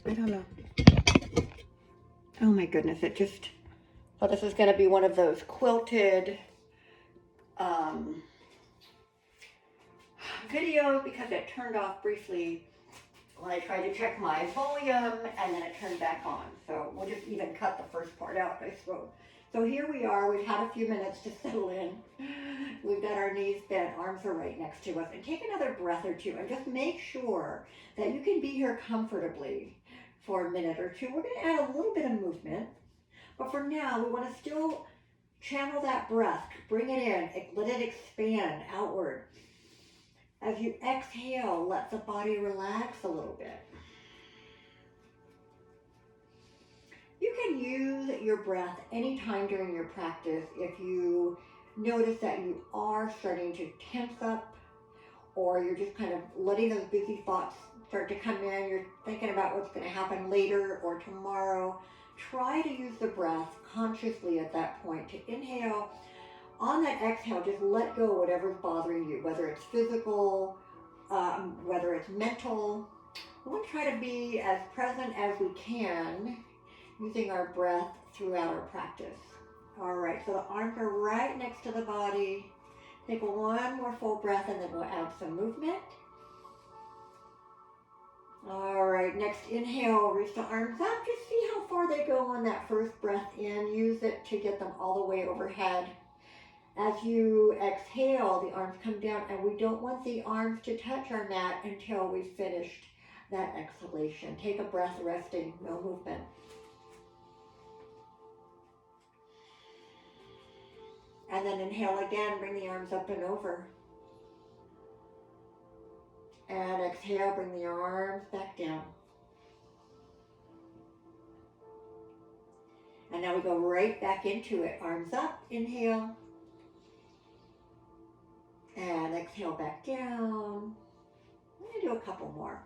I don't know. Oh my goodness, it just, so this is going to be one of those quilted videos because it turned off briefly when I tried to check my volume and then it turned back on. So we'll just even cut the first part out, I suppose. So here we are, we've had a few minutes to settle in. We've got our knees bent, arms are right next to us. And take another breath or two and just make sure that you can be here comfortably for a minute or two. We're going to add a little bit of movement, but for now we want to still channel that breath, bring it in, let it expand outward. As you exhale, let the body relax a little bit. You can use your breath anytime during your practice if you notice that you are starting to tense up or you're just kind of letting those busy thoughts start to come in. You're thinking about what's going to happen later or tomorrow. Try to use the breath consciously at that point to inhale. On that exhale, just let go whatever's bothering you, whether it's physical, whether it's mental. We want to try to be as present as we can using our breath throughout our practice. All right, so the arms are right next to the body. Take one more full breath and then we'll add some movement. All right, next inhale, reach the arms up. Just see how far they go on that first breath in. Use it to get them all the way overhead. As you exhale, the arms come down, and we don't want the arms to touch our mat until we've finished that exhalation. Take a breath resting, no movement. And then inhale again, bring the arms up and over. And exhale, bring the arms back down. And now we go right back into it. Arms up, inhale. And exhale back down. I'm going to do a couple more.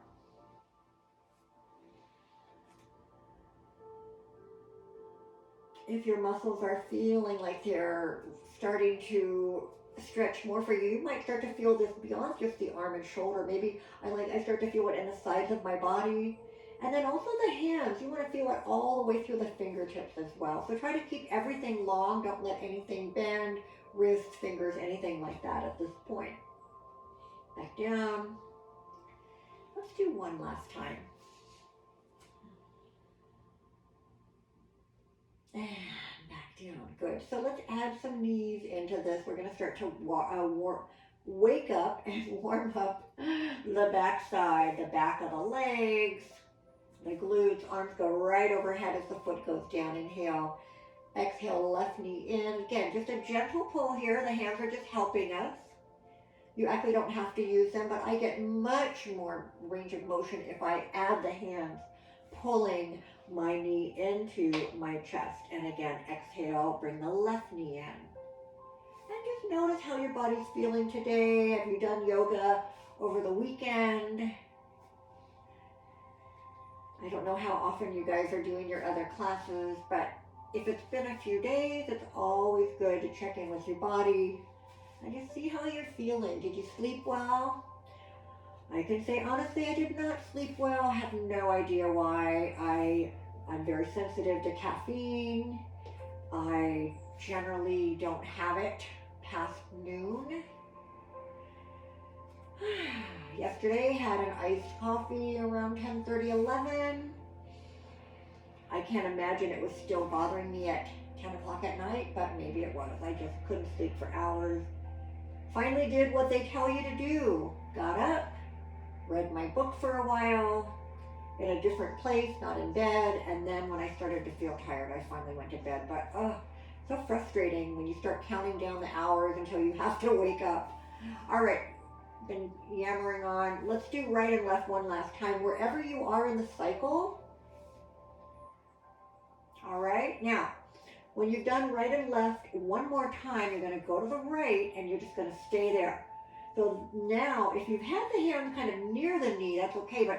If your muscles are feeling like they're starting to stretch more for you, you might start to feel this beyond just the arm and shoulder. Maybe I start to feel it in the sides of my body. And then also the hands. You want to feel it all the way through the fingertips as well. So try to keep everything long. Don't let anything bend. Wrists, fingers, anything like that at this point. Back down. Let's do one last time. And back down. Good. So let's add some knees into this. We're going to start to wake up and warm up the back side, the back of the legs, the glutes. Arms go right overhead as the foot goes down. Inhale. Exhale, left knee in. Again, just a gentle pull here. The hands are just helping us. You actually don't have to use them, but I get much more range of motion if I add the hands, pulling my knee into my chest. And again, exhale, bring the left knee in. And just notice how your body's feeling today. Have you done yoga over the weekend? I don't know how often you guys are doing your other classes, but if it's been a few days, it's always good to check in with your body and just see how you're feeling. Did you sleep well? I can say honestly, I did not sleep well. I have no idea why. I'm very sensitive to caffeine. I generally don't have it past noon. Yesterday had an iced coffee around 10:30, 11. I can't imagine it was still bothering me at 10 o'clock at night, but maybe it was. I just couldn't sleep for hours. Finally did what they tell you to do. Got up, read my book for a while, in a different place, not in bed, and then when I started to feel tired, I finally went to bed. But so frustrating when you start counting down the hours until you have to wake up. All right, been yammering on. Let's do right and left one last time. Wherever you are in the cycle. All right, now, when you've done right and left one more time, you're going to go to the right and you're just going to stay there. So now, if you've had the hand kind of near the knee, that's okay, but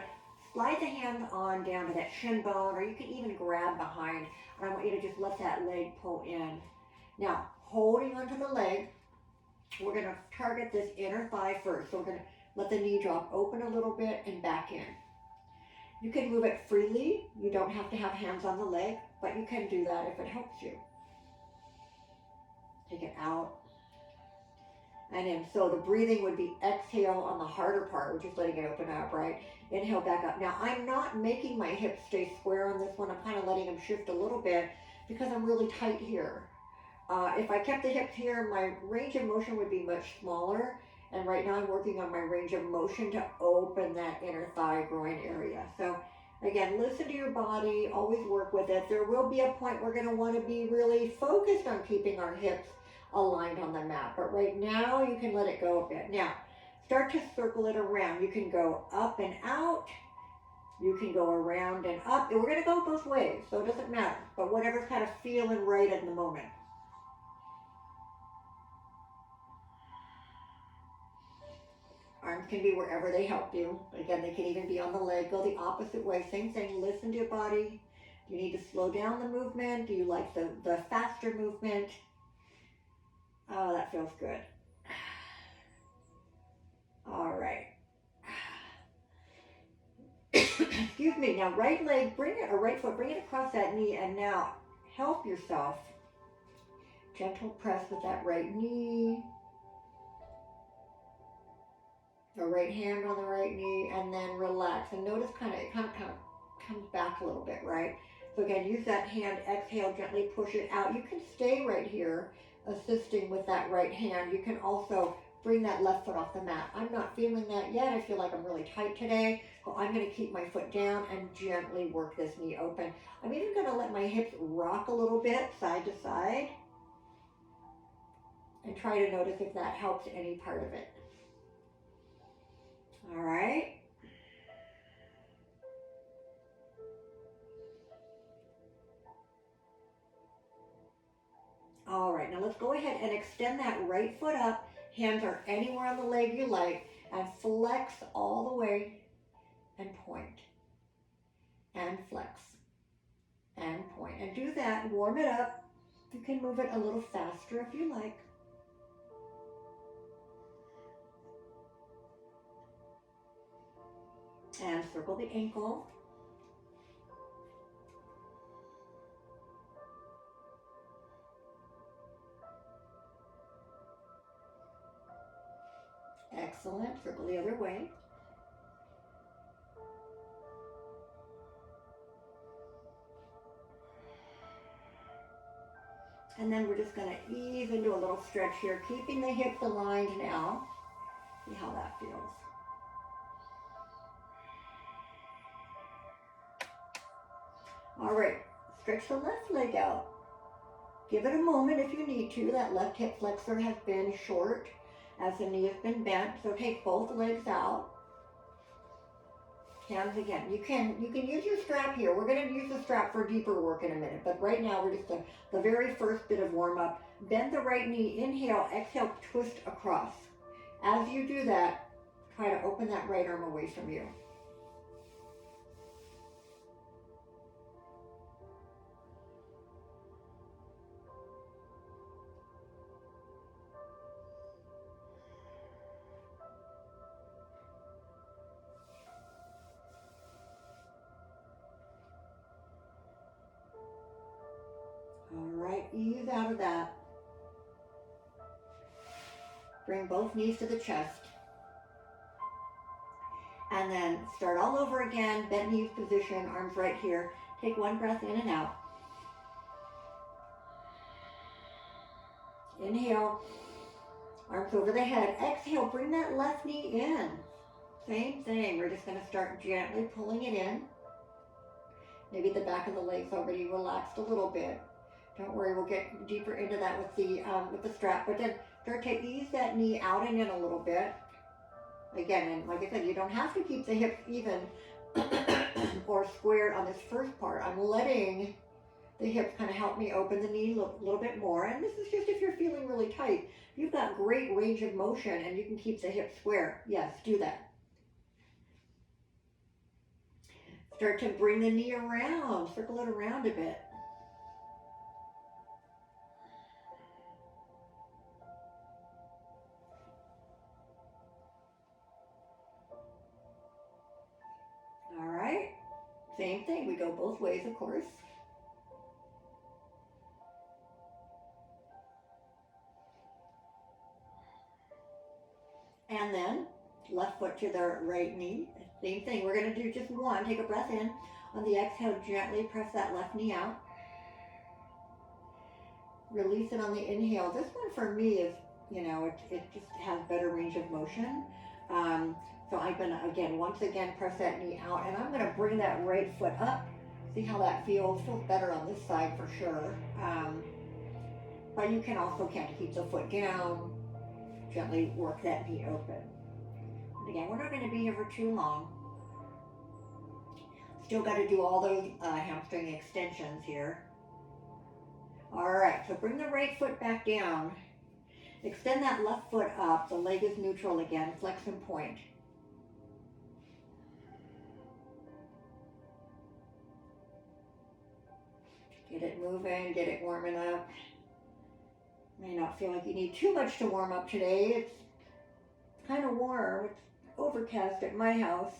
slide the hand on down to that shin bone, or you can even grab behind. And I want you to just let that leg pull in. Now, holding onto the leg, we're going to target this inner thigh first. So we're going to let the knee drop open a little bit and back in. You can move it freely. You don't have to have hands on the leg, but you can do that if it helps you. Take it out and in. So the breathing would be exhale on the harder part, which is letting it open up, right? Inhale back up. Now I'm not making my hips stay square on this one. I'm kind of letting them shift a little bit because I'm really tight here. If I kept the hips here, my range of motion would be much smaller. And right now I'm working on my range of motion to open that inner thigh groin area. So again, listen to your body, always work with it. There will be a point we're gonna wanna be really focused on keeping our hips aligned on the mat. But right now you can let it go a bit. Now, start to circle it around. You can go up and out. You can go around and up. And we're gonna go both ways, so it doesn't matter. But whatever's kind of feeling right at the moment. Arms can be wherever they help you. Again, they can even be on the leg. Go the opposite way. Same thing. Listen to your body. Do you need to slow down the movement? Do you like the faster movement? Oh, that feels good. All right. Excuse me. Now, right leg, bring it, or right foot, bring it across that knee, and now help yourself. Gentle press with that right knee. The right hand on the right knee, and then relax. And notice it kind of comes back a little bit, right? So again, use that hand, exhale, gently push it out. You can stay right here, assisting with that right hand. You can also bring that left foot off the mat. I'm not feeling that yet. I feel like I'm really tight today. So I'm gonna keep my foot down and gently work this knee open. I'm even gonna let my hips rock a little bit, side to side. And try to notice if that helps any part of it. All right. All right, now let's go ahead and extend that right foot up. Hands are anywhere on the leg you like, and flex all the way and point. And flex and point. And do that, warm it up. You can move it a little faster if you like. And circle the ankle. Excellent. Circle the other way. And then we're just going to ease into a little stretch here, keeping the hips aligned now. See how that feels. All right, stretch the left leg out. Give it a moment if you need to. That left hip flexor has been short as the knee has been bent. So take both legs out. Hands again. You can use your strap here. We're going to use the strap for deeper work in a minute. But right now we're just the very first bit of warm up. Bend the right knee. Inhale. Exhale. Twist across. As you do that, try to open that right arm away from you. All right, ease out of that. Bring both knees to the chest. And then start all over again, bent knees position, arms right here. Take one breath in and out. Inhale, arms over the head. Exhale, bring that left knee in. Same thing, we're just gonna start gently pulling it in. Maybe the back of the leg's already relaxed a little bit. Don't worry, we'll get deeper into that with the strap. But then start to ease that knee out and in a little bit. Again, and like I said, you don't have to keep the hips even or squared on this first part. I'm letting the hips kind of help me open the knee a little bit more. And this is just if you're feeling really tight. You've got great range of motion and you can keep the hips square. Yes, do that. Start to bring the knee around, circle it around a bit. All right. Same thing, we go both ways, of course. And then left foot to the right knee. Same thing, we're gonna do just one. Take a breath in. On the exhale, gently press that left knee out. Release it on the inhale. This one for me is, it just has better range of motion. So I'm gonna, once again, press that knee out, and I'm gonna bring that right foot up. See how that feels? Feels better on this side for sure. But you can also kind of keep the foot down, gently work that knee open. And again, we're not gonna be here for too long. Still gotta do all those hamstring extensions here. All right, so bring the right foot back down. Extend that left foot up. The leg is neutral again. Flex and point. Get it moving, get it warming up. May not feel like you need too much to warm up today. It's kind of warm. It's overcast at my house.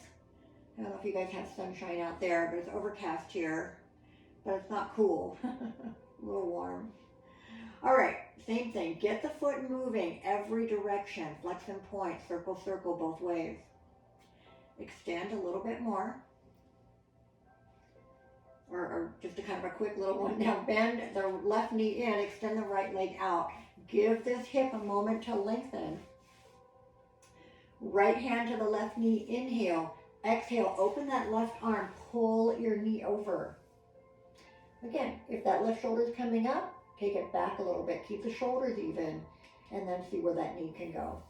I don't know if you guys have sunshine out there, but it's overcast here. But it's not cool. A little warm. All right, same thing. Get the foot moving every direction. Flex and point, circle, circle both ways. Extend a little bit more. Or just a kind of a quick little one. Now bend the left knee in, extend the right leg out. Give this hip a moment to lengthen. Right hand to the left knee, inhale. Exhale, open that left arm, pull your knee over. Again, if that left shoulder is coming up, take it back a little bit. Keep the shoulders even, and then see where that knee can go.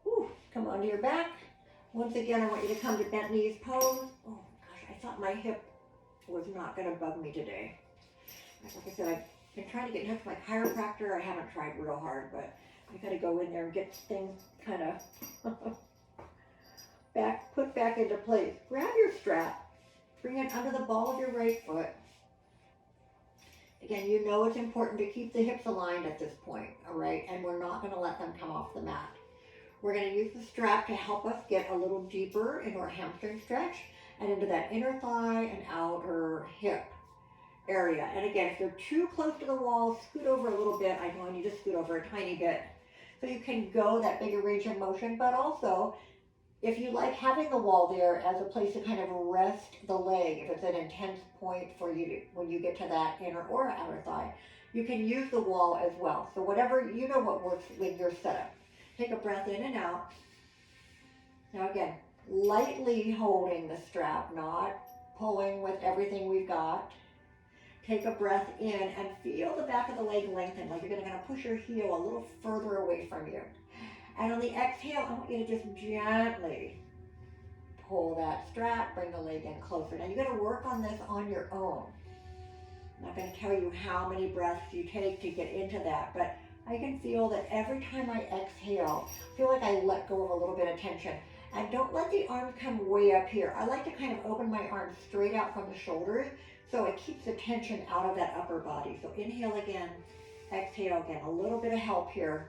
Whew, come onto your back. Once again, I want you to come to bent knees pose. Oh gosh, I thought my hip was not going to bug me today. Like I said, I've been trying to get in touch with my chiropractor. I haven't tried real hard, but I got to go in there and get things kind of put back into place. Grab your strap. Bring it under the ball of your right foot. Again, you know it's important to keep the hips aligned at this point, all right? And we're not going to let them come off the mat. We're going to use the strap to help us get a little deeper into our hamstring stretch and into that inner thigh and outer hip area. And again, if you're too close to the wall, scoot over a little bit. I know I need to scoot over a tiny bit so you can go that bigger range of motion, but also if you like having the wall there as a place to kind of rest the leg, if it's an intense point for you when you get to that inner or outer thigh, you can use the wall as well. So whatever, you know what works with your setup. Take a breath in and out. Now again, lightly holding the strap, not pulling with everything we've got. Take a breath in and feel the back of the leg lengthen, like you're going to push your heel a little further away from you. And on the exhale, I want you to just gently pull that strap, bring the leg in closer. Now you're going to work on this on your own. I'm not going to tell you how many breaths you take to get into that, but I can feel that every time I exhale, I feel like I let go of a little bit of tension. And don't let the arms come way up here. I like to kind of open my arms straight out from the shoulders so it keeps the tension out of that upper body. So inhale again, exhale again. A little bit of help here.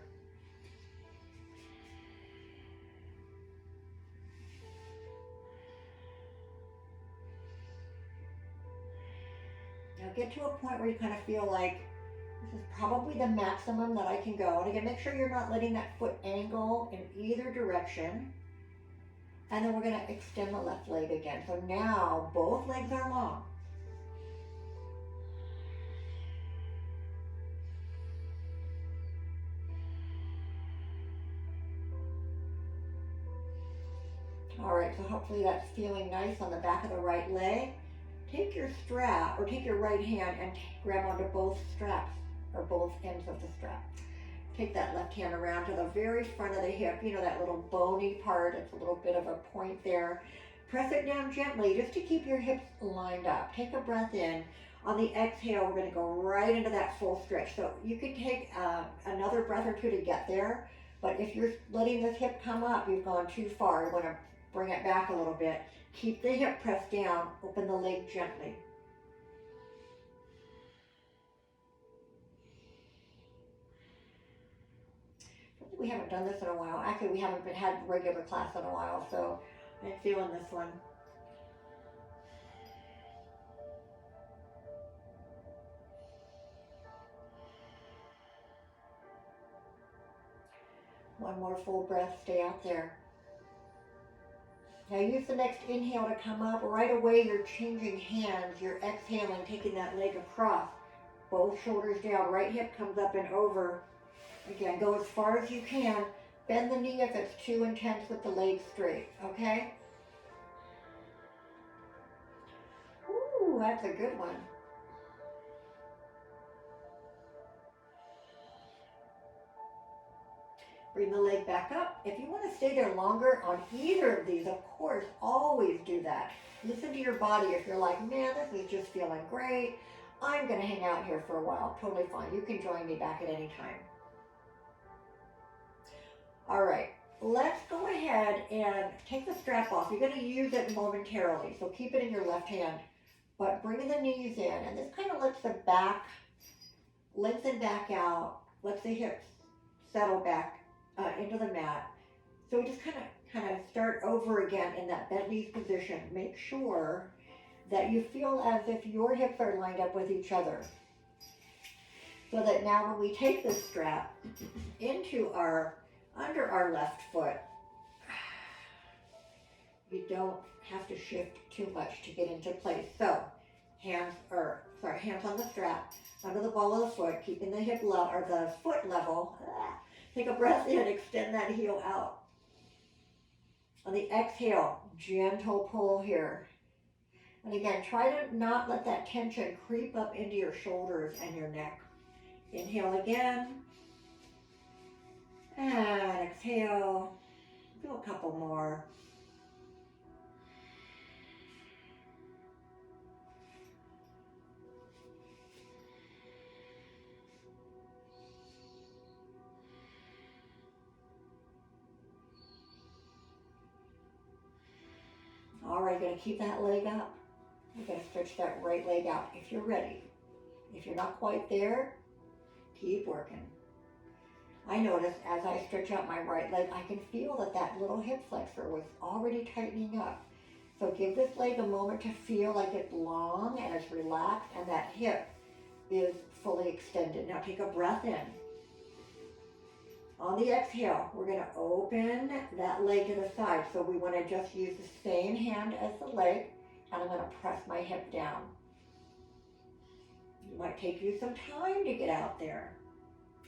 Now get to a point where you kind of feel like this is probably the maximum that I can go. And again, make sure you're not letting that foot angle in either direction. And then we're going to extend the left leg again. So now both legs are long. All right, so hopefully that's feeling nice on the back of the right leg. Take your strap, or take your right hand and grab onto both straps, or both ends of the strap. Take that left hand around to the very front of the hip, you know, that little bony part. It's a little bit of a point there. Press it down gently just to keep your hips lined up. Take a breath in. On the exhale, we're going to go right into that full stretch. So you could take another breath or two to get there, but if you're letting this hip come up, you've gone too far. You want to bring it back a little bit. Keep the hip pressed down, open the leg gently. We haven't done this in a while. Actually, we haven't had regular class in a while, so I'm feeling this one. One more full breath, stay out there. Now use the next inhale to come up. Right away you're changing hands. You're exhaling, taking that leg across. Both shoulders down, right hip comes up and over. Again, go as far as you can. Bend the knee if it's too intense with the leg straight, okay? Ooh, that's a good one. Bring the leg back up. If you want to stay there longer on either of these, of course, always do that. Listen to your body. If you're like, man, this is just feeling great, I'm going to hang out here for a while. Totally fine. You can join me back at any time. All right, let's go ahead and take the strap off. You're going to use it momentarily, so keep it in your left hand. But bring the knees in, and this kind of lets the back lengthen back out, lets the hips settle back into the mat. So we just kind of start over again in that bent knees position. Make sure that you feel as if your hips are lined up with each other. So that now when we take this strap into under our left foot, you don't have to shift too much to get into place. So hands on the strap, under the ball of the foot, keeping the hip level or the foot level. Take a breath in, extend that heel out. On the exhale, gentle pull here. And again, try to not let that tension creep up into your shoulders and your neck. Inhale again. And exhale. Do a couple more. All right, you're going to keep that leg up. You're going to stretch that right leg out if you're ready. If you're not quite there, keep working. I notice as I stretch out my right leg, I can feel that little hip flexor was already tightening up. So give this leg a moment to feel like it's long and it's relaxed and that hip is fully extended. Now take a breath in. On the exhale, we're going to open that leg to the side. So we want to just use the same hand as the leg, and I'm going to press my hip down. It might take you some time to get out there.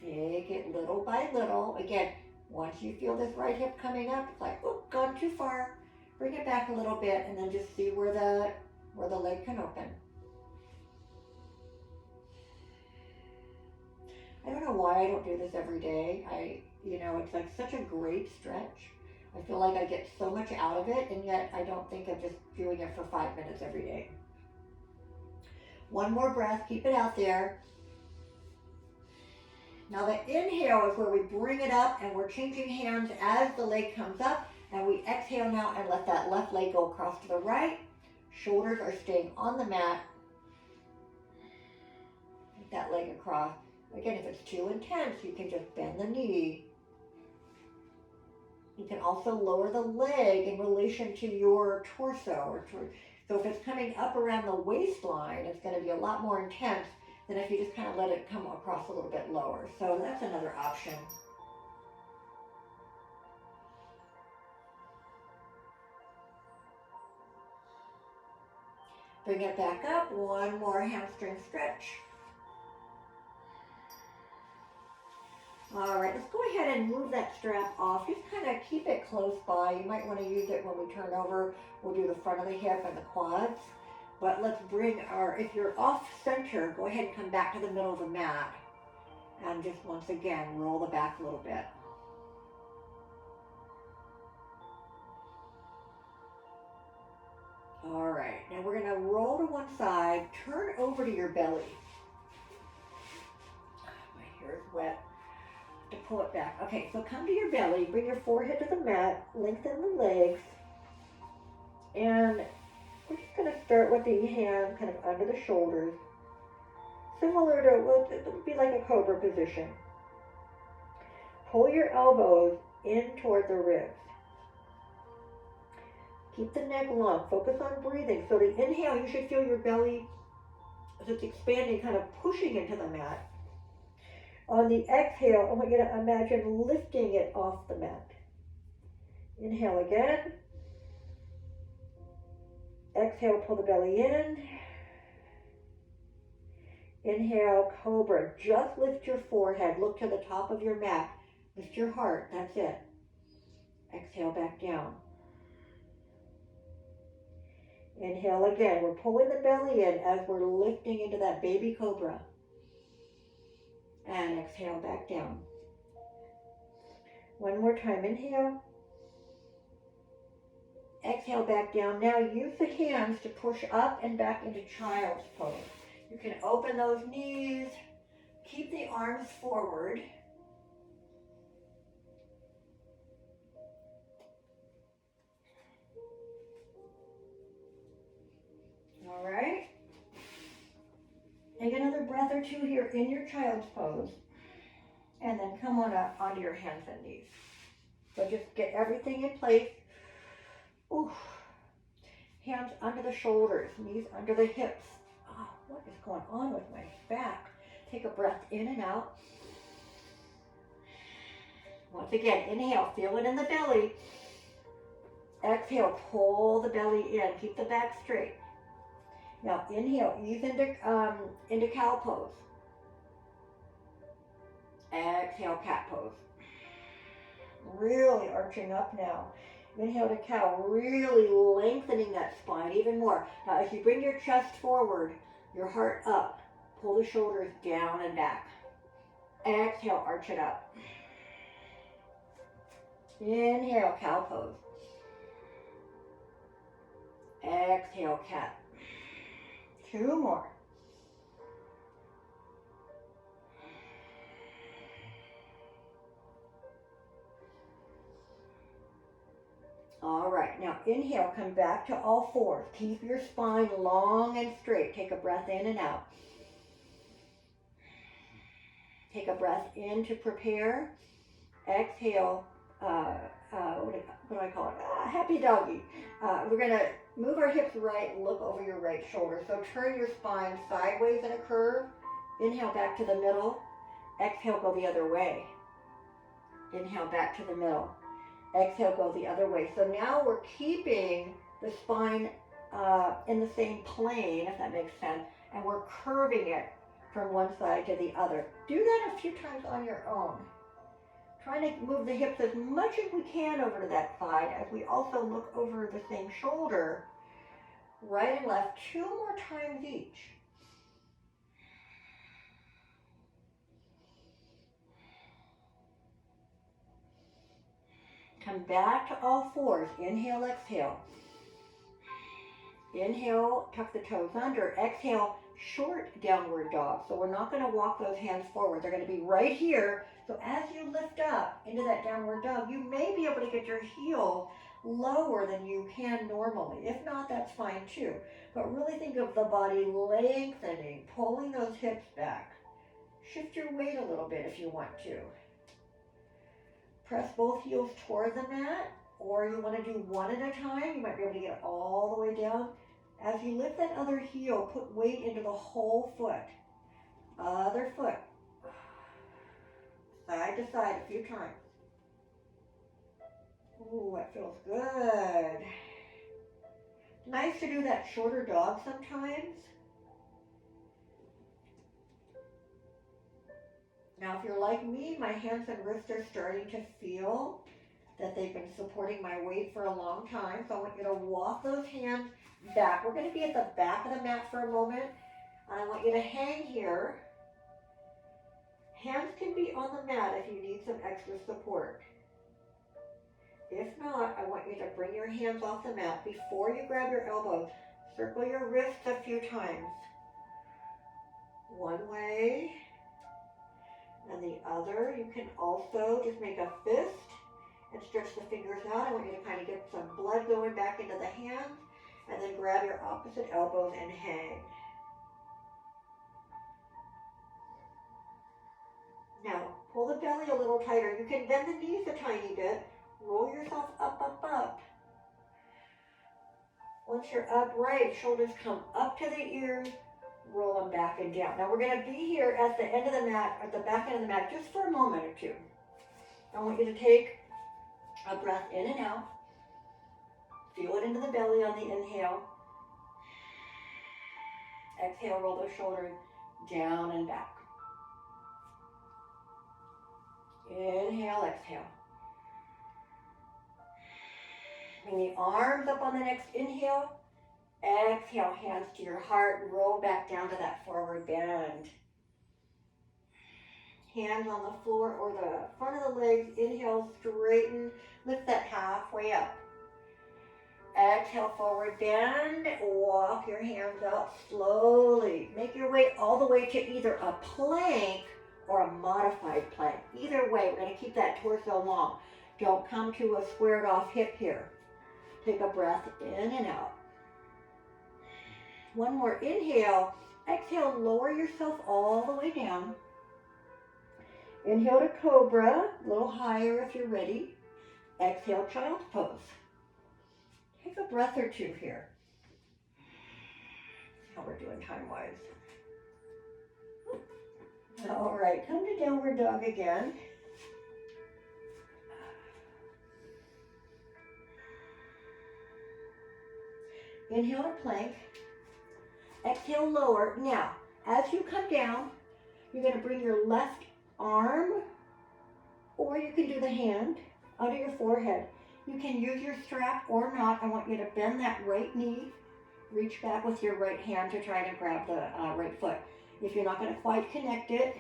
Take it little by little. Again, once you feel this right hip coming up, it's like, oh, gone too far. Bring it back a little bit, and then just see where the leg can open. I don't know why I don't do this every day. It's like such a great stretch. I feel like I get so much out of it, and yet I don't think of just doing it for 5 minutes every day. One more breath, keep it out there. Now the inhale is where we bring it up and we're changing hands as the leg comes up, and we exhale now and let that left leg go across to the right. Shoulders are staying on the mat. Let that leg across. Again, if it's too intense, you can just bend the knee. You can also lower the leg in relation to your torso. So if it's coming up around the waistline, it's going to be a lot more intense than if you just kind of let it come across a little bit lower. So that's another option. Bring it back up. One more hamstring stretch. All right, let's go ahead and move that strap off. Just kind of keep it close by. You might want to use it when we turn over. We'll do the front of the hip and the quads. But let's if you're off center, go ahead and come back to the middle of the mat. And just once again, roll the back a little bit. All right, now we're going to roll to one side, turn over to your belly. My hair is wet. To pull it back. Okay, so come to your belly, bring your forehead to the mat, lengthen the legs, And we're just going to start with the hands kind of under the shoulders, similar to what it would be like a cobra position. Pull your elbows in toward the ribs. Keep the neck long. Focus on breathing. So the inhale, you should feel your belly as it's expanding, kind of pushing into the mat. On the exhale, I want you to imagine lifting it off the mat. Inhale again. Exhale, pull the belly in. Inhale, cobra. Just lift your forehead. Look to the top of your mat. Lift your heart. That's it. Exhale back down. Inhale again. We're pulling the belly in as we're lifting into that baby cobra. And exhale back down. One more time. Inhale. Exhale back down. Now use the hands to push up and back into child's pose. You can open those knees. Keep the arms forward. All right. Take another breath or two here in your child's pose. And then come on up onto your hands and knees. So just get everything in place. Ooh. Hands under the shoulders, knees under the hips. Oh, what is going on with my back? Take a breath in and out. Once again, inhale, feel it in the belly. Exhale, pull the belly in. Keep the back straight. Now inhale, ease into cow pose. Exhale, cat pose. Really arching up now. Inhale to cow, really lengthening that spine even more. Now as you bring your chest forward, your heart up, pull the shoulders down and back. Exhale, arch it up. Inhale, cow pose. Exhale, cat. Two more. All right, now inhale, come back to all fours. Keep your spine long and straight. Take a breath in and out. Take a breath in to prepare. Exhale, what do I call it? Happy doggy. We're going to move our hips right, look over your right shoulder. So turn your spine sideways in a curve. Inhale back to the middle. Exhale, go the other way. Inhale back to the middle. Exhale, go the other way. So now we're keeping the spine in the same plane, if that makes sense, and we're curving it from one side to the other. Do that a few times on your own. Trying to move the hips as much as we can over to that side as we also look over the same shoulder, right and left, 2 more times each. Come back to all fours. Inhale, exhale. Inhale, tuck the toes under. Exhale, short downward dog. So we're not going to walk those hands forward. They're going to be right here. So as you lift up into that downward dog, you may be able to get your heels lower than you can normally. If not, that's fine too. But really think of the body lengthening, pulling those hips back. Shift your weight a little bit if you want to. Press both heels toward the mat, or you want to do one at a time. You might be able to get all the way down. As you lift that other heel, put weight into the whole foot. Other foot. Side to side a few times. Ooh, that feels good. Nice to do that shorter dog sometimes. Now, if you're like me, my hands and wrists are starting to feel that they've been supporting my weight for a long time. So I want you to walk those hands back. We're going to be at the back of the mat for a moment. And I want you to hang here. Hands can be on the mat if you need some extra support. If not, I want you to bring your hands off the mat. Before you grab your elbows, circle your wrists a few times. One way and the other. You can also just make a fist and stretch the fingers out. I want you to kind of get some blood going back into the hands. And then grab your opposite elbows and hang. Now, pull the belly a little tighter. You can bend the knees a tiny bit. Roll yourself up, up, up. Once you're upright, shoulders come up to the ears, roll them back and down. Now we're going to be here at the end of the mat, at the back end of the mat, just for a moment or two. I want you to take a breath in and out. Feel it into the belly on the inhale. Exhale, roll those shoulders down and back. Inhale, exhale. Bring the arms up on the next inhale. Exhale, hands to your heart. Roll back down to that forward bend. Hands on the floor or the front of the legs. Inhale, straighten. Lift that halfway up. Exhale, forward bend. Walk your hands out slowly. Make your way all the way to either a plank or a modified plank. Either way, we're going to keep that torso long. Don't come to a squared off hip here. Take a breath in and out. One more inhale. Exhale, lower yourself all the way down. Inhale to cobra, a little higher if you're ready. Exhale, child's pose. Take a breath or two here. How we're doing time-wise. All right, come to downward dog again. Inhale to plank. Exhale, lower. Now, as you come down, you're going to bring your left arm, or you can do the hand under your forehead. You can use your strap or not. I want you to bend that right knee. Reach back with your right hand to try to grab the right foot. If you're not going to quite connect it,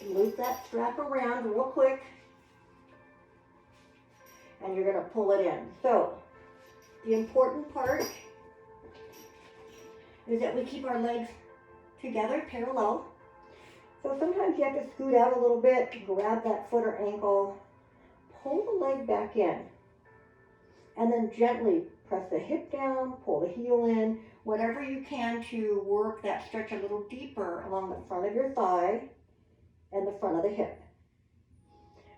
loop that strap around real quick, and you're going to pull it in. So, the important part is that we keep our legs together, parallel. So sometimes you have to scoot out a little bit, grab that foot or ankle, pull the leg back in, and then gently press the hip down, pull the heel in, whatever you can to work that stretch a little deeper along the front of your thigh and the front of the hip.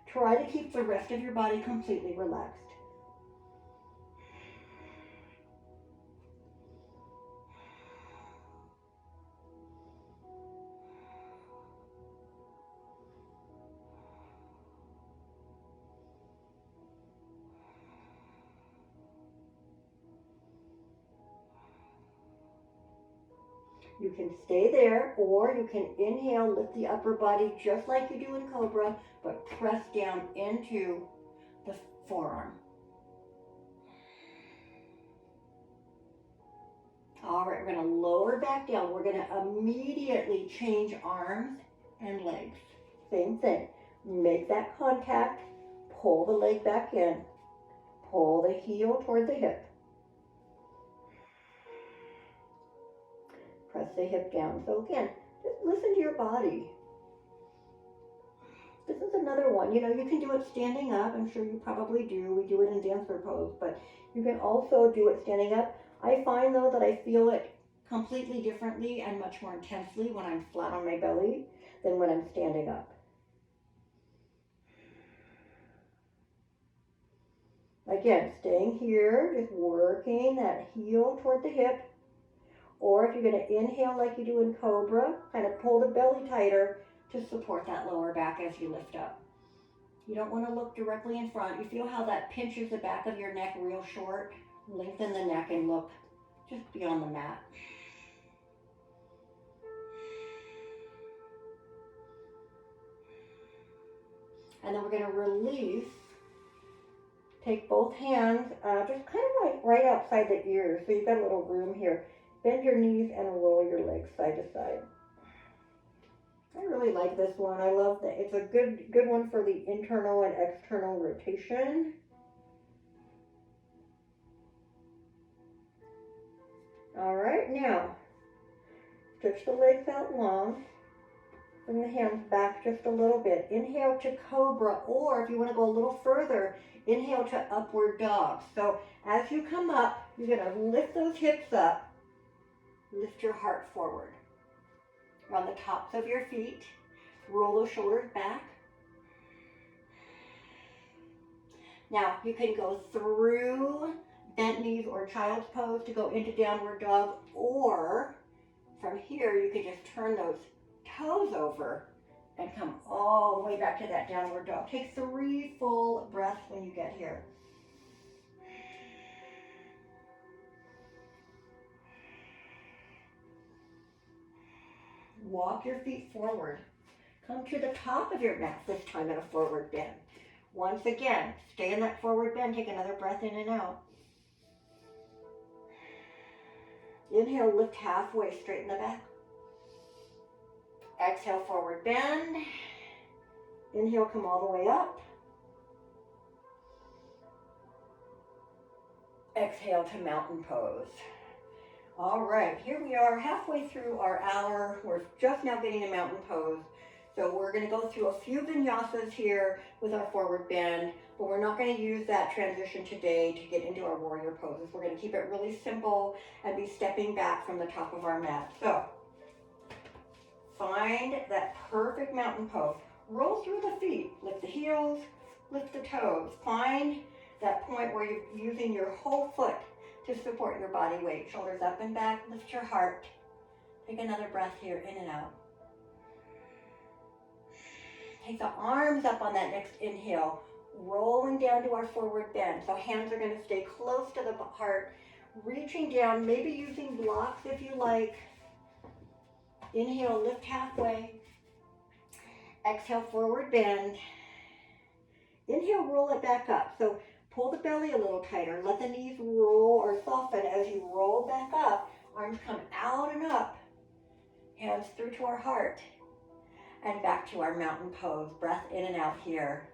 Try to keep the rest of your body completely relaxed. You can stay there, or you can inhale, lift the upper body just like you do in Cobra, but press down into the forearm. All right, we're going to lower back down. We're going to immediately change arms and legs. Same thing. Make that contact, pull the leg back in, pull the heel toward the hip. Press the hip down. So again, just listen to your body. This is another one. You know, you can do it standing up. I'm sure you probably do. We do it in dancer pose, but you can also do it standing up. I find though that I feel it completely differently and much more intensely when I'm flat on my belly than when I'm standing up. Again, staying here, just working that heel toward the hip. Or if you're going to inhale like you do in Cobra, kind of pull the belly tighter to support that lower back as you lift up. You don't want to look directly in front. You feel how that pinches the back of your neck real short. Lengthen the neck and look just beyond the mat. And then we're going to release. Take both hands, just kind of like right outside the ears. So you've got a little room here. Bend your knees and roll your legs side to side. I really like this one. I love that. It's a good one for the internal and external rotation. All right, now stretch the legs out long. Bring the hands back just a little bit. Inhale to cobra, or if you want to go a little further, inhale to upward dog. So as you come up, you're going to lift those hips up, lift your heart forward. On the tops of your feet, roll those shoulders back. Now you can go through bent knees or child's pose to go into downward dog, or from here you can just turn those toes over and come all the way back to that downward dog. Take 3 full breaths when you get here. Walk your feet forward. Come to the top of your mat, this time in a forward bend. Once again, stay in that forward bend. Take another breath in and out. Inhale, lift halfway, straighten the back. Exhale, forward bend. Inhale, come all the way up. Exhale to mountain pose. All right, here we are halfway through our hour. We're just now getting to mountain pose. So we're going to go through a few vinyasas here with our forward bend, but we're not going to use that transition today to get into our warrior poses. We're going to keep it really simple and be stepping back from the top of our mat. So find that perfect mountain pose. Roll through the feet, lift the heels, lift the toes. Find that point where you're using your whole foot to support your body weight. Shoulders up and back, lift your heart. Take another breath here, in and out. Take the arms up on that next inhale, rolling down to our forward bend. So hands are going to stay close to the heart, reaching down, maybe using blocks if you like. Inhale, lift halfway. Exhale, forward bend. Inhale, roll it back up. So pull the belly a little tighter. Let the knees roll or soften as you roll back up. Arms come out and up. Hands through to our heart. And back to our mountain pose. Breath in and out here.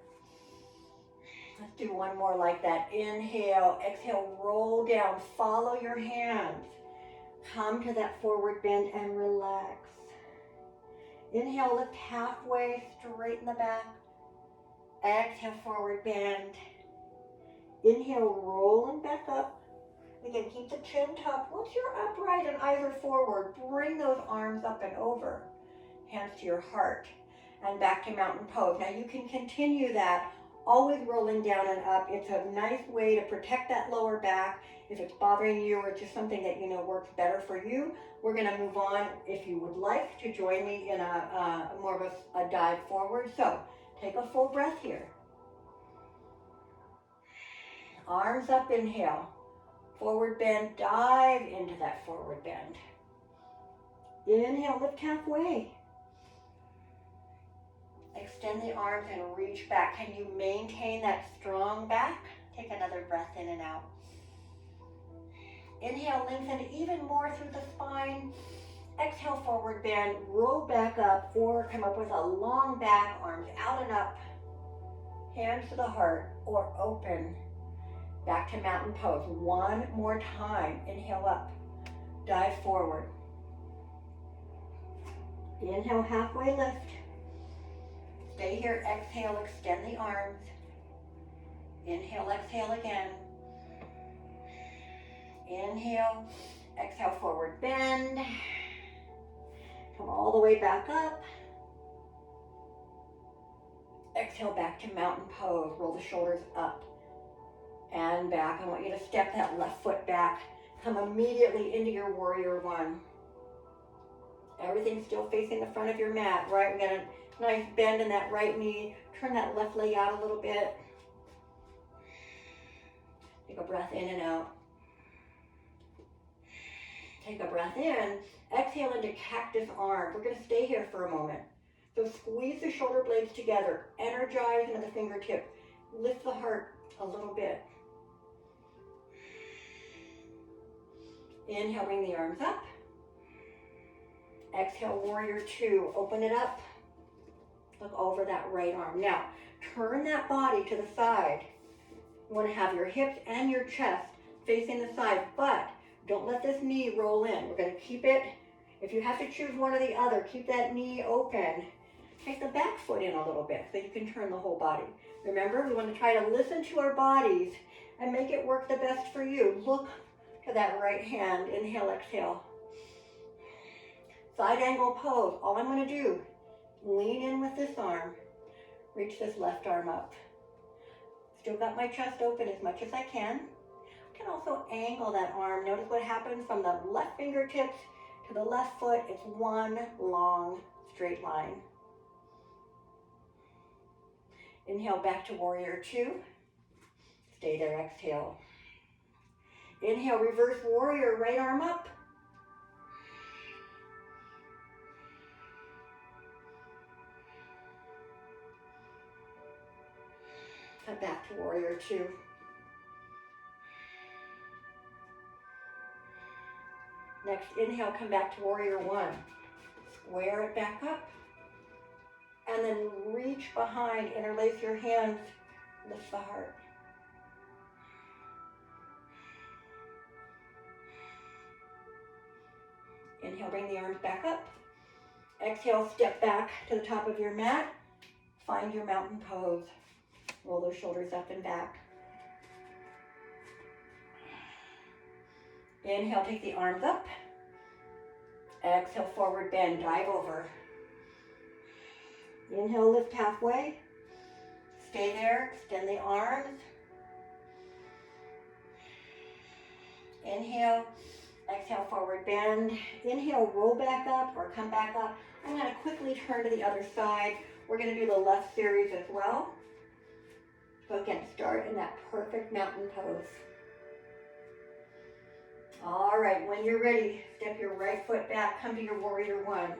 Let's do one more like that. Inhale, exhale, roll down. Follow your hands. Come to that forward bend and relax. Inhale, lift halfway, straighten the back. Exhale, forward bend. Inhale, rolling back up. Again, keep the chin tucked. Once you're upright and eyes are forward, bring those arms up and over. Hands to your heart and back to mountain pose. Now you can continue that, always rolling down and up. It's a nice way to protect that lower back. If it's bothering you or it's just something that you know works better for you, we're going to move on. If you would like to join me in a more of a dive forward. So take a full breath here. Arms up, inhale. Forward bend, dive into that forward bend. Inhale, lift halfway. Extend the arms and reach back. Can you maintain that strong back? Take another breath in and out. Inhale, lengthen even more through the spine. Exhale, forward bend, roll back up or come up with a long back, arms out and up. Hands to the heart or open. Back to mountain pose. One more time. Inhale up. Dive forward. Inhale, halfway lift. Stay here. Exhale, extend the arms. Inhale, exhale again. Inhale, exhale, forward bend. Come all the way back up. Exhale, back to mountain pose. Roll the shoulders up and back. I want you to step that left foot back. Come immediately into your warrior one. Everything's still facing the front of your mat, right? We got a nice bend in that right knee. Turn that left leg out a little bit. Take a breath in and out. Take a breath in. Exhale into cactus arms. We're going to stay here for a moment. So squeeze the shoulder blades together. Energize into the fingertips. Lift the heart a little bit. Inhale, bring the arms up. Exhale, warrior two. Open it up. Look over that right arm. Now, turn that body to the side. You want to have your hips and your chest facing the side, but don't let this knee roll in. We're going to keep it, if you have to choose one or the other, keep that knee open take the back foot in a little bit so you can turn the whole body. Remember, we want to try to listen to our bodies and make it work the best for you. Look to that right hand. Inhale, exhale. Side angle pose. All I'm going to do, lean in with this arm. Reach this left arm up. Still got my chest open as much as I can. I can also angle that arm. Notice what happens from the left fingertips to the left foot. It's one long straight line. Inhale back to warrior two. Stay there, exhale. Inhale, reverse warrior, right arm up. Come back to warrior two. Next, inhale, come back to warrior one. Square it back up. And then reach behind, interlace your hands, lift the heart. Inhale, bring the arms back up. Exhale, step back to the top of your mat. Find your mountain pose. Roll those shoulders up and back. Inhale, take the arms up. Exhale, forward bend, dive over. Inhale, lift halfway. Stay there, extend the arms. Inhale, exhale, forward bend. Inhale, roll back up or come back up. I'm going to quickly turn to the other side. We're going to do the left series as well. So again, start in that perfect mountain pose. All right, when you're ready, step your right foot back, come to your warrior one.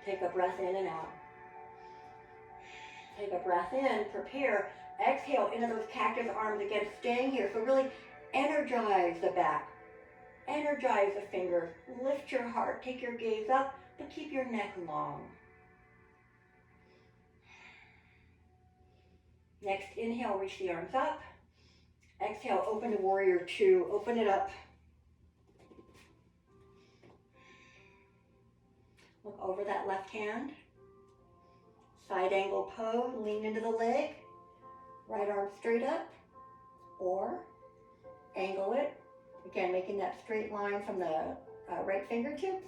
Take a breath in and out. Take a breath in, prepare. Exhale into those cactus arms again, staying here. So really energize the back. Energize the fingers. Lift your heart. Take your gaze up, but keep your neck long. Next, inhale, reach the arms up. Exhale, open to warrior two. Open it up. Look over that left hand. Side angle pose, lean into the leg. Right arm straight up. Or angle it. Again, making that straight line from the right fingertips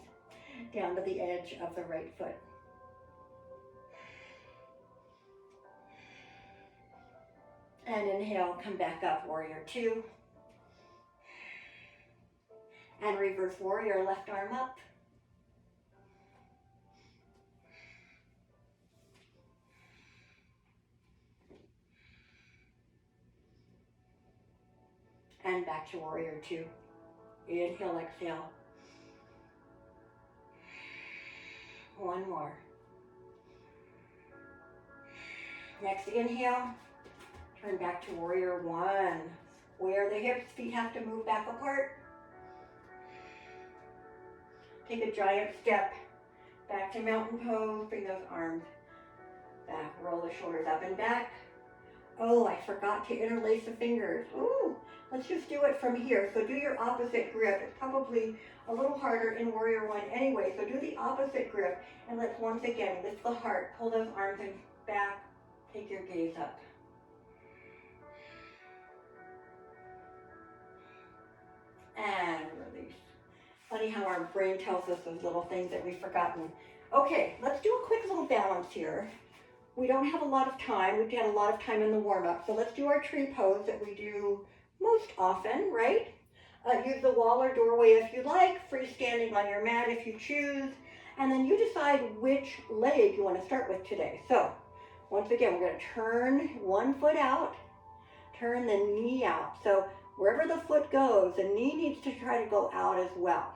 down to the edge of the right foot. And inhale, come back up, warrior two. And reverse warrior, left arm up. And back to warrior two. Inhale, exhale. One more. Next inhale, turn back to warrior one. Square the hips, feet have to move back apart. Take a giant step back to mountain pose. Bring those arms back. Roll the shoulders up and back. Oh, I forgot to interlace the fingers. Ooh, let's just do it from here. So do your opposite grip. It's probably a little harder in warrior one anyway. So do the opposite grip. And let's once again lift the heart. Pull those arms in back. Take your gaze up. And release. Funny how our brain tells us those little things that we've forgotten. Okay, let's do a quick little balance here. We don't have a lot of time. We've had a lot of time in the warm-up. So let's do our tree pose that we do most often, right? Use the wall or doorway if you like, freestanding on your mat if you choose. And then you decide which leg you want to start with today. So once again, we're going to turn one foot out, turn the knee out. So wherever the foot goes, the knee needs to try to go out as well.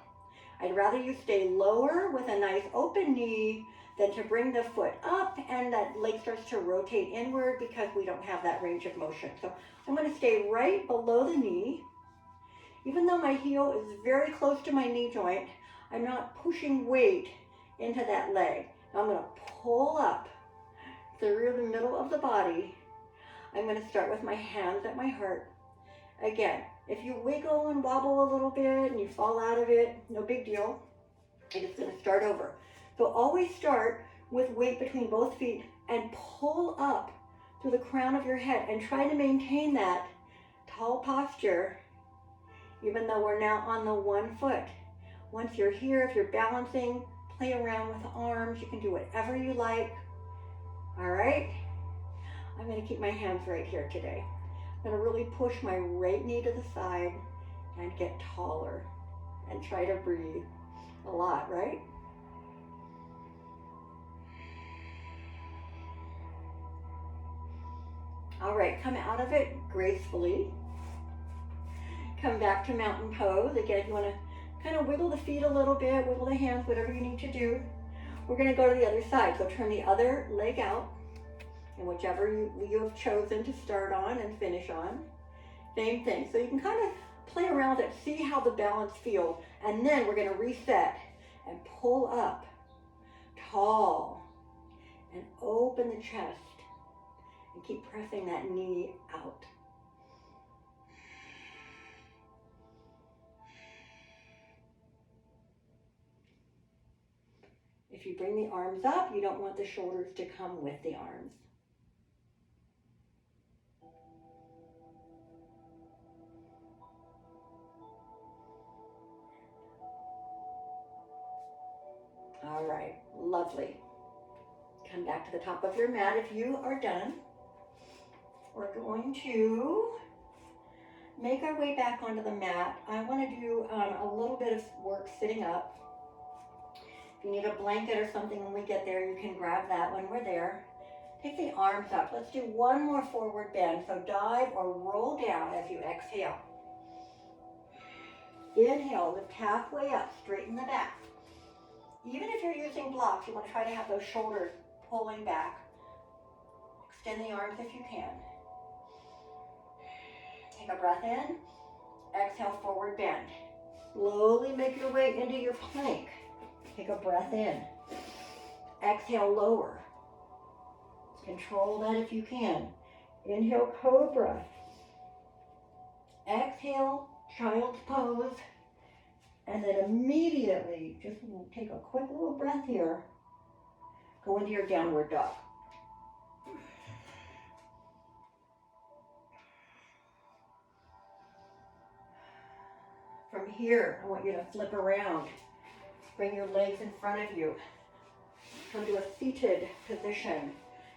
I'd rather you stay lower with a nice open knee than to bring the foot up and that leg starts to rotate inward because we don't have that range of motion. So I'm going to stay right below the knee. Even though my heel is very close to my knee joint, I'm not pushing weight into that leg. Now I'm going to pull up through the middle of the body. I'm going to start with my hands at my heart. Again, if you wiggle and wobble a little bit and you fall out of it, no big deal. You're just going to start over. So always start with weight between both feet and pull up through the crown of your head and try to maintain that tall posture even though we're now on the one foot. Once you're here, if you're balancing, play around with the arms. You can do whatever you like. All right? I'm going to keep my hands right here today. I'm going to really push my right knee to the side and get taller and try to breathe a lot, right? All right, come out of it gracefully. Come back to mountain pose. Again, if you want to kind of wiggle the feet a little bit, wiggle the hands, whatever you need to do. We're going to go to the other side. So turn the other leg out, and whichever you have chosen to start on and finish on. Same thing. So you can kind of play around with it, see how the balance feels, and then we're going to reset and pull up tall and open the chest and keep pressing that knee out. If you bring the arms up, you don't want the shoulders to come with the arms. All right, lovely. Come back to the top of your mat if you are done. We're going to make our way back onto the mat. I want to do a little bit of work sitting up. If you need a blanket or something when we get there, you can grab that when we're there. Take the arms up. Let's do one more forward bend. So dive or roll down as you exhale. Inhale, lift halfway up, straighten the back. Even if you're using blocks, you want to try to have those shoulders pulling back. Extend the arms if you can. Take a breath in. Exhale, forward bend. Slowly make your way into your plank. Take a breath in. Exhale, lower. Control that if you can. Inhale, cobra. Exhale, child's pose. And then immediately, just take a quick little breath here. Go into your downward dog. From here, I want you to flip around. Bring your legs in front of you. Come to a seated position.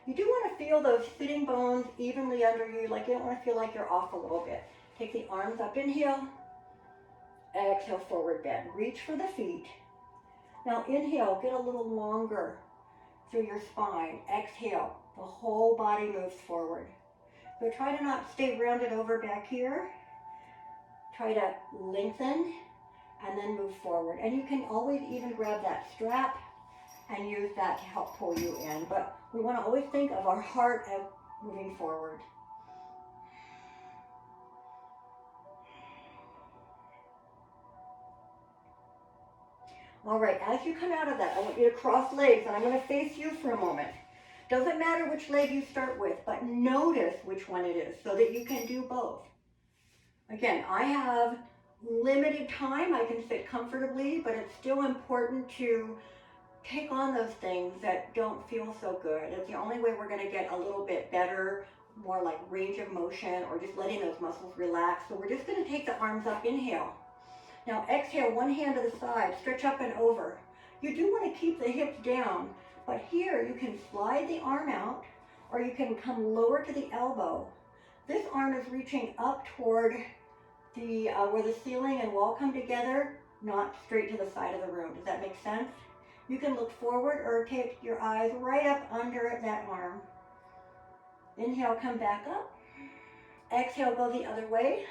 You do want to feel those sitting bones evenly under you, like you don't want to feel like you're off a little bit. Take the arms up, inhale. Exhale, forward bend. Reach for the feet. Now inhale, get a little longer through your spine. Exhale, the whole body moves forward. So try to not stay rounded over back here. Try to lengthen and then move forward. And you can always even grab that strap and use that to help pull you in. But we want to always think of our heart as moving forward. All right, as you come out of that, I want you to cross legs, and I'm going to face you for a moment. Doesn't matter which leg you start with, but notice which one it is so that you can do both. Again, I have limited time. I can sit comfortably, but it's still important to take on those things that don't feel so good. It's the only way we're going to get a little bit better, more like range of motion or just letting those muscles relax. So we're just going to take the arms up, inhale. Now exhale, one hand to the side, stretch up and over. You do want to keep the hips down, but here you can slide the arm out or you can come lower to the elbow. This arm is reaching up toward the where the ceiling and wall come together, not straight to the side of the room. Does that make sense? You can look forward or take your eyes right up under that arm. Inhale, come back up. Exhale, go the other way.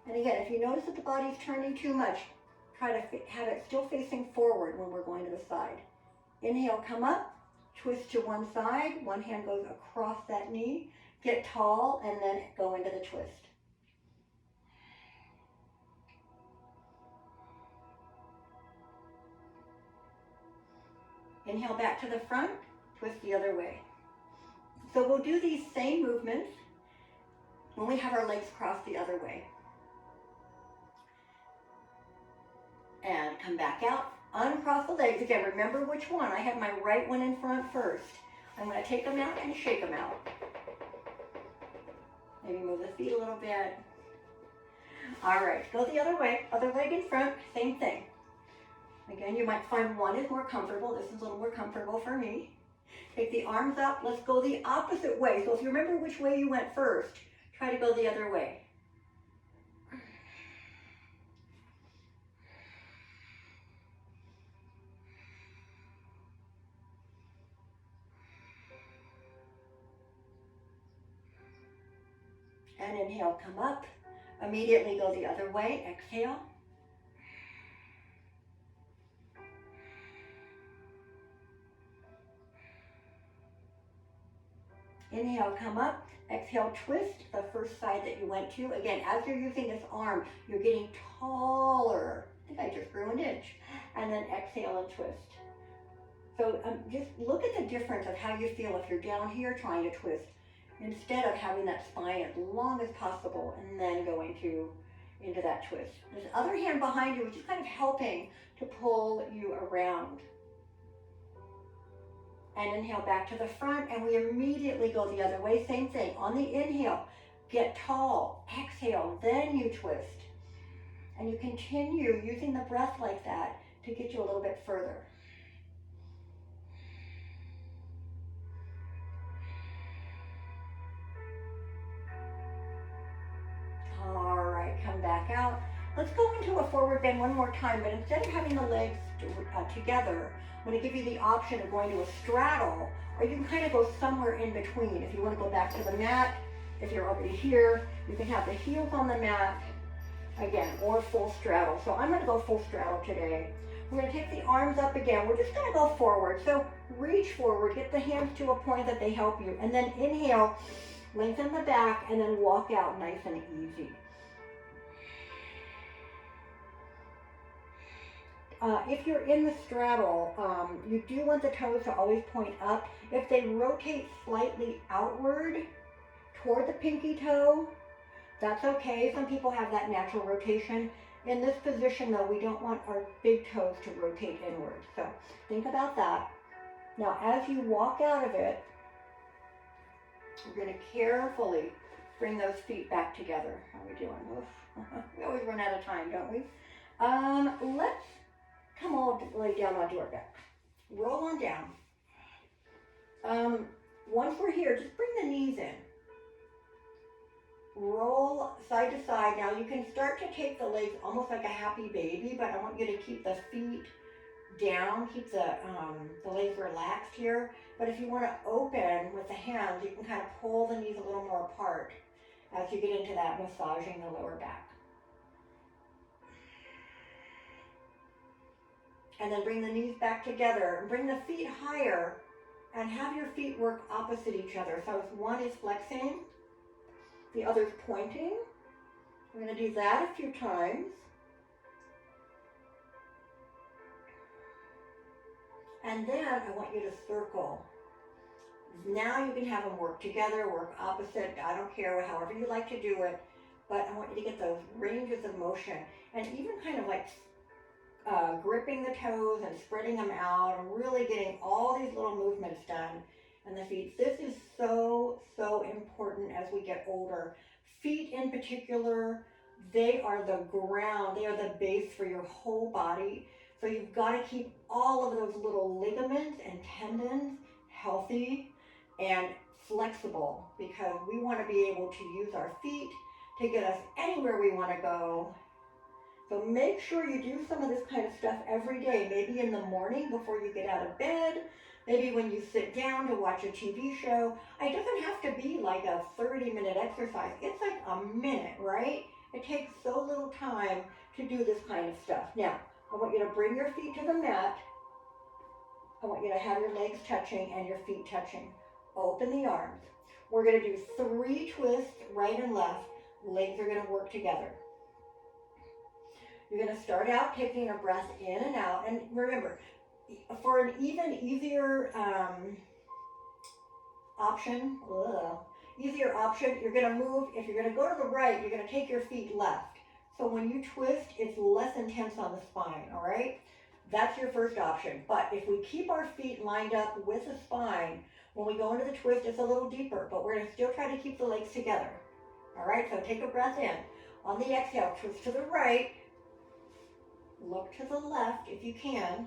And again, if you notice that the body's turning too much, try to have it still facing forward when we're going to the side. Inhale, come up, twist to one side, one hand goes across that knee, get tall, and then go into the twist. Inhale back to the front, twist the other way. So we'll do these same movements when we have our legs crossed the other way. And come back out, uncross the legs. Again, remember which one. I have my right one in front first. I'm going to take them out and shake them out. Maybe move the feet a little bit. All right, go the other way, other leg in front, same thing. Again, you might find one is more comfortable. This is a little more comfortable for me. Take the arms up. Let's go the opposite way. So if you remember which way you went first, try to go the other way. And inhale, come up. Immediately go the other way. Exhale. Inhale, come up. Exhale, twist the first side that you went to. Again, as you're using this arm, you're getting taller. I think I just grew an inch. And then exhale and twist. So just look at the difference of how you feel if you're down here trying to twist, instead of having that spine as long as possible and then going into that twist. This other hand behind you, which is kind of helping to pull you around. And inhale back to the front, and we immediately go the other way. Same thing. On the inhale, get tall. Exhale, then you twist. And you continue using the breath like that to get you a little bit further. All right, come back out. Let's go into a forward bend one more time, but instead of having the legs together, I'm going to give you the option of going to a straddle, or you can kind of go somewhere in between. If you want to go back to the mat, if you're already here, you can have the heels on the mat, again, or full straddle. So I'm going to go full straddle today. We're going to take the arms up again. We're just going to go forward. So reach forward, get the hands to a point that they help you, and then inhale, lengthen the back, and then walk out nice and easy. If you're in the straddle, you do want the toes to always point up. If they rotate slightly outward toward the pinky toe, that's okay. Some people have that natural rotation. In this position, though, we don't want our big toes to rotate inward. So think about that. Now, as you walk out of it, we're going to carefully bring those feet back together. How are we doing? Oof. We always run out of time, don't we? Let's come all the way down onto our back. Roll on down. Once we're here, just bring the knees in. Roll side to side. Now you can start to take the legs almost like a happy baby, but I want you to keep the feet down, keep the legs relaxed here. But if you want to open with the hands, you can kind of pull the knees a little more apart as you get into that massaging the lower back. And then bring the knees back together and bring the feet higher and have your feet work opposite each other. So if one is flexing, the other's pointing. We're going to do that a few times. And then I want you to circle. Now you can have them work together, work opposite. I don't care, however you like to do it. But I want you to get those ranges of motion. And even kind of like gripping the toes and spreading them out and really getting all these little movements done in the feet. This is so, so important as we get older. Feet in particular, they are the ground, they are the base for your whole body. So you've got to keep all of those little ligaments and tendons healthy and flexible, because we want to be able to use our feet to get us anywhere we want to go. So make sure you do some of this kind of stuff every day, maybe in the morning before you get out of bed, maybe when you sit down to watch a TV show. It doesn't have to be like a 30-minute exercise. It's like a minute, right? It takes so little time to do this kind of stuff. Now, I want you to bring your feet to the mat. I want you to have your legs touching and your feet touching. Open the arms. We're going to do 3 twists, right and left. Legs are going to work together. You're going to start out taking a breath in and out. And remember, for an even easier option, easier option, you're going to move. If you're going to go to the right, you're going to take your feet left. So when you twist, it's less intense on the spine, all right? That's your first option. But if we keep our feet lined up with the spine, when we go into the twist, it's a little deeper, but we're going to still try to keep the legs together. All right, so take a breath in. On the exhale, twist to the right. Look to the left if you can,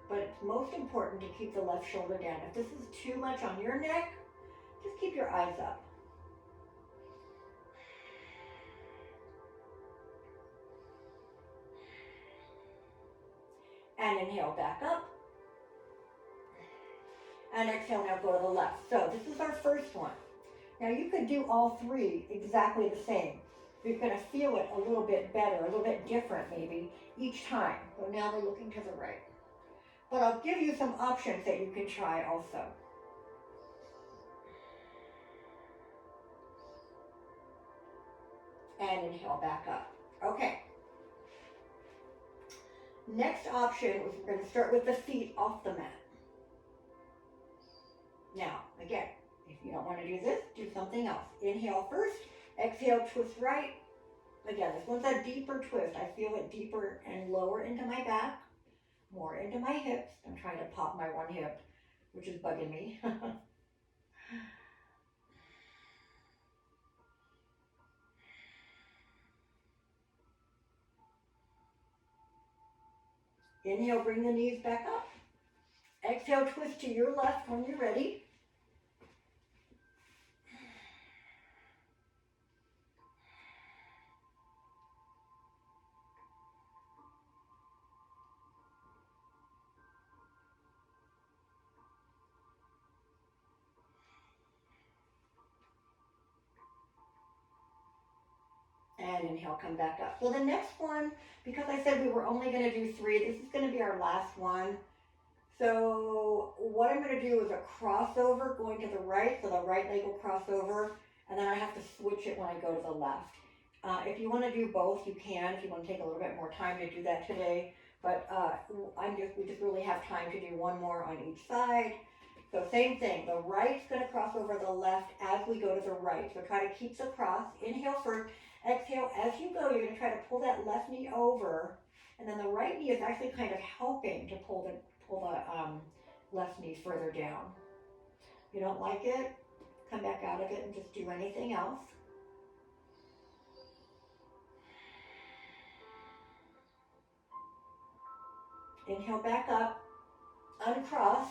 but it's most important to keep the left shoulder down. If this is too much on your neck, just keep your eyes up. And inhale back up. And exhale, now go to the left. So this is our first one. Now you could do all three exactly the same. You're going to feel it a little bit better, a little bit different maybe each time. So now we're looking to the right. But I'll give you some options that you can try also. And inhale back up. Okay. Next option is we're going to start with the feet off the mat. Now, again, if you don't want to do this, do something else. Inhale first, exhale, twist right. Again, this one's a deeper twist. I feel it deeper and lower into my back, more into my hips. I'm trying to pop my one hip, which is bugging me. Inhale, bring the knees back up. Exhale, twist to your left when you're ready. And inhale, come back up. So the next one, because I said we were only going to do three, this is going to be our last one. So what I'm going to do is a crossover going to the right, so the right leg will cross over, and then I have to switch it when I go to the left. If you want to do both, you can. If you want to take a little bit more time to do that today, but we just really have time to do one more on each side. So same thing, the right's going to cross over the left as we go to the right. So try to keep the cross. Inhale first, exhale. As you go, you're going to try to pull that left knee over, and then the right knee is actually kind of helping to pull the left knee further down. If you don't like it, come back out of it and just do anything else. Inhale back up, uncross,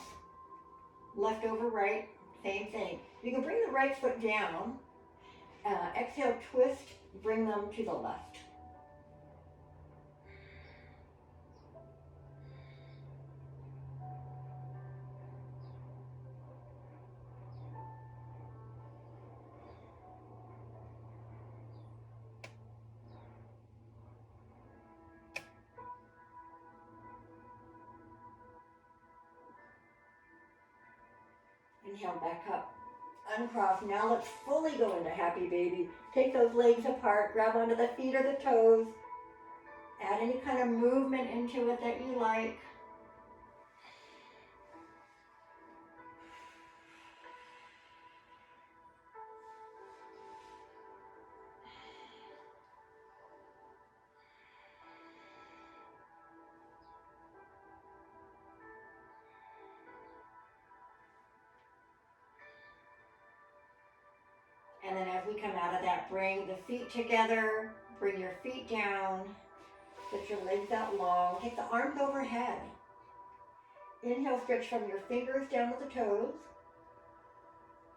left over right, same thing. You can bring the right foot down, exhale, twist, bring them to the left. Inhale back up, uncross. Now let's fully go into happy baby. Take those legs apart, grab onto the feet or the toes. Add any kind of movement into it that you like. And then as we come out of that, bring the feet together, bring your feet down, get your legs out long, take the arms overhead. Inhale, stretch from your fingers down to the toes.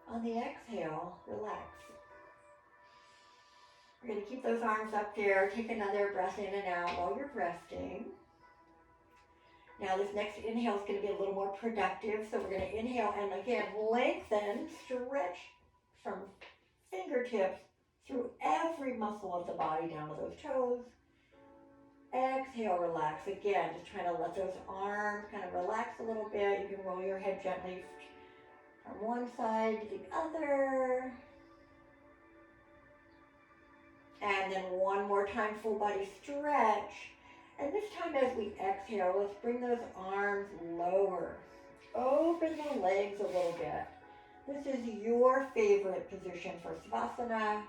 On the exhale, relax. We're going to keep those arms up there. Take another breath in and out while you're resting. Now this next inhale is going to be a little more productive. So we're going to inhale and again, lengthen, stretch from fingertips through every muscle of the body down to those toes. Exhale, relax. Again, just trying to let those arms kind of relax a little bit. You can roll your head gently from one side to the other. And then one more time, full body stretch. And this time as we exhale, let's bring those arms lower. Open the legs a little bit. This is your favorite position for Savasana.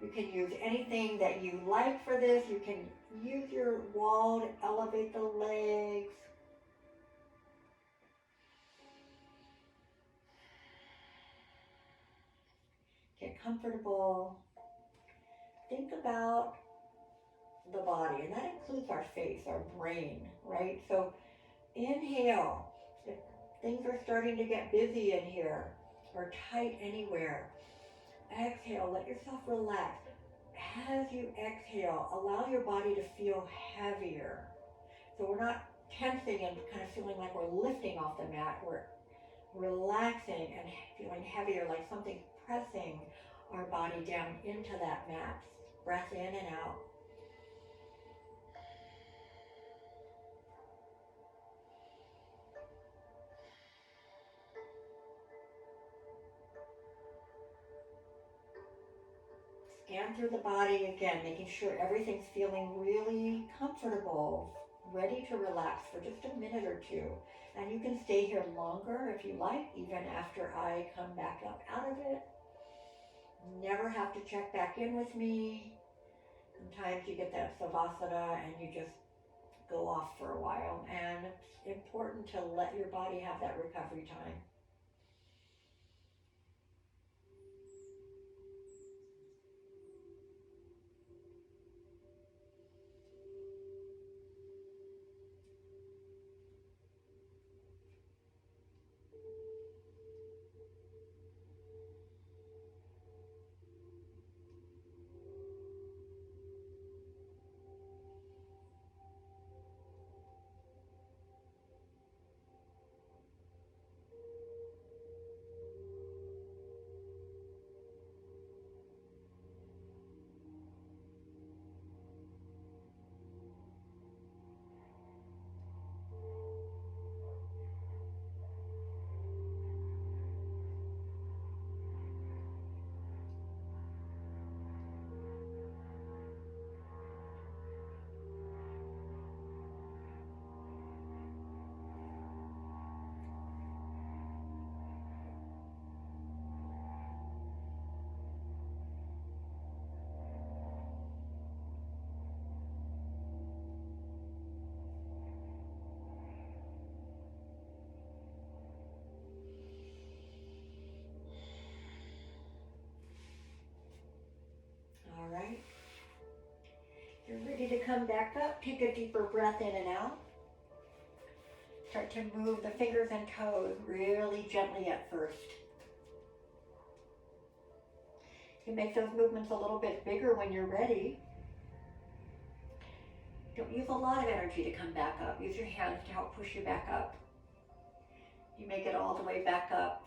You can use anything that you like for this. You can use your wall to elevate the legs. Get comfortable. Think about the body, and that includes our face, our brain, right? So inhale. If things are starting to get busy in here or tight anywhere, exhale, let yourself relax. As you exhale, allow your body to feel heavier. So we're not tensing and kind of feeling like we're lifting off the mat. We're relaxing and feeling heavier, like something's pressing our body down into that mat. Breath in and out. Scan through the body again, making sure everything's feeling really comfortable, ready to relax for just a minute or two. And you can stay here longer if you like, even after I come back up out of it. Never have to check back in with me. Sometimes you get that Savasana and you just go off for a while, and it's important to let your body have that recovery time. All right. You're ready to come back up. Take a deeper breath in and out. Start to move the fingers and toes really gently at first. You can make those movements a little bit bigger when you're ready. Don't use a lot of energy to come back up. Use your hands to help push you back up. You make it all the way back up.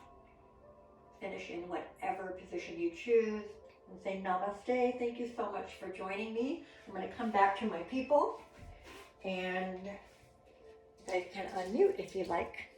Finish in whatever position you choose. And say namaste. Thank you so much for joining me. I'm going to come back to my people. And you guys can unmute if you like.